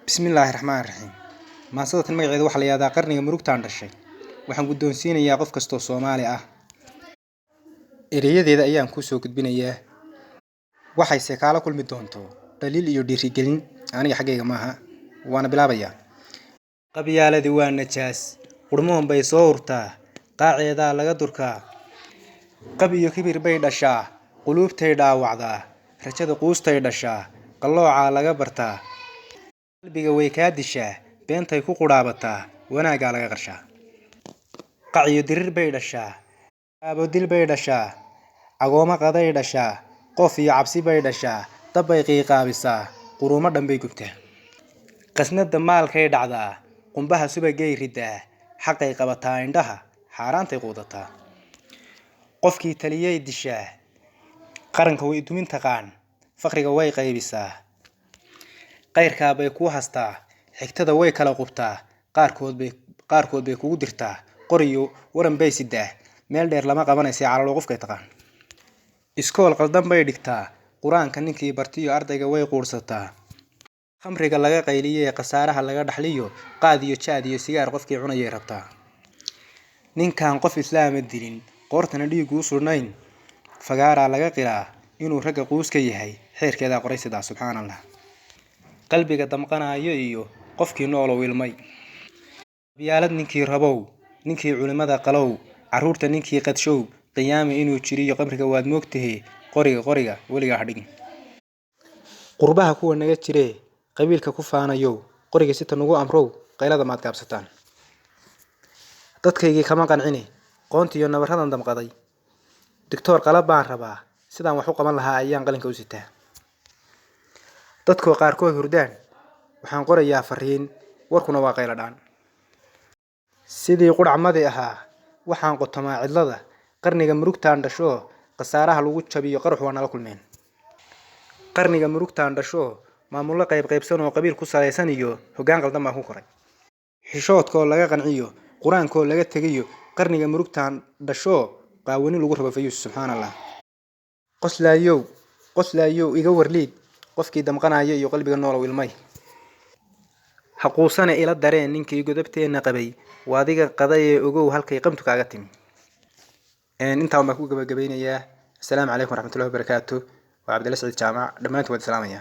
Bismillaahi Raxmaani Raxiim. Maasadatan magaceedu waxa la yiraahdaa qarniga murugtaan dhashay. Waxaan guddoonsiinayaa qof kastoo Soomaali ah. Erayadeeda ayaan ku soo gudbinayaa. Waxayse kaala kulmi doonto dhaliil iyo dhiirigelin aniga xaggayga maaha. Waana bilaabayaa. Qabyaaladii waa najaas. Qurmoon bay soo urtaa. Qaaceedaa laga durkaa. Qab iyo kibir bay dhashaa. Quluubtay dhaawacdaa. Rajada quustay dhashaa. Qalloocaa laga bartaa. Qalbiga way ka dishaa. Beentay ku qudhaabataa. Wanaagaa laga qarshaa. Qaciyo dirir bay dhashaa. Aabo dil bay dhashaa. Agooma qaday dhashaa. Qof iyo cabsi bay dhashaa. Dab bay qiiqaabisaa. Quruumo dhan bay gubtaa. Qasnada maalkay dhacdaa. Qumbaha subagay ridaa. Xaqay qabataa indhaha. Xaaraantay quudataa. Qofkii taliyay dishaa. Qaranka way dumin taqaan. Faqriga way qaybisaa. Qayrkaa bay ku hastaa. Xigtada way kala qubtaa. Qaarkood bay kugu dirtaa. Qoriyo waran bay sidaa. Meel dheer lama qabanaysa calalo qofkay taqaan. Iskool qaldan bay dhigtaa. Quraanka ninkii bartiyo ardayga way quursataa. Khamriga laga qayliyay qasaaraha laga dhaxliyo. Qaad iyo jaad iyo sigaar qofkii cunayay rabtaa. Ninkaan qof islaama dilin. Qoortana dhiigu u surnayn. Fagaaraa laga qiraa. Inuu ragga quuska yahay. Xeerkeeda qoray sidaa subxaanallah. Qalbiga damqanayo iyo qofkii nool ilmay. Qabyaalad ninkii rabow. Ninkii culimada qalow. Caruurta ninkii qadshow. Qiyaami inuu jiriyo qabriga waad moogtahay. Qoriga weliga ha dhigin. Qurbaha kuwa naga jiree. Qabiilka ku faanayow. Qoriga sita nagu amrow. Qaylada maad gaabsataan. Dadkaygii kama qancine. Qoontiyo nabaradan damqaday. Doctor qalab baan rabaa. Sidaan wax u qaban lahaa ayaan qalinka u sitaa. Dadkoo qaarkood hurdaan. Waxaan qorayaa fariin. Warkuna waa qaylo dhaan. Sidii qudhacmadii ahaa. Waxaan qotamaa cidlada. Qarniga murugtaan dhasho. Qasaaraha lagu jabiyo qaruux waa nala kulmeen. Qarniga murugtaan dhasho. Maamulo qaybsan oo qabiil ku salaysan iyo hoggaan qaldan baan ku koray. Xishoodkoo laga qanciyo. Quraankoo laga tegiyo. Qarniga murugtaan dhasho. Qaawani lagu rabo fayuus subxaanallah. Qoslaayow iga warliid. Qofkii damqanayo iyo qalbiga nool ilmay. Haquusana ila dareen ninkii godabteena qabay. Waadiga qaday ogow halkay qamtu kaaga timi. Intaan ma ku gabagabeynayaa. Assalaamu calaykum waraxmatullaahi wabarakaatuh. Waa Cabdilla Saciid Jaamac. Dhammaantood salaamaya.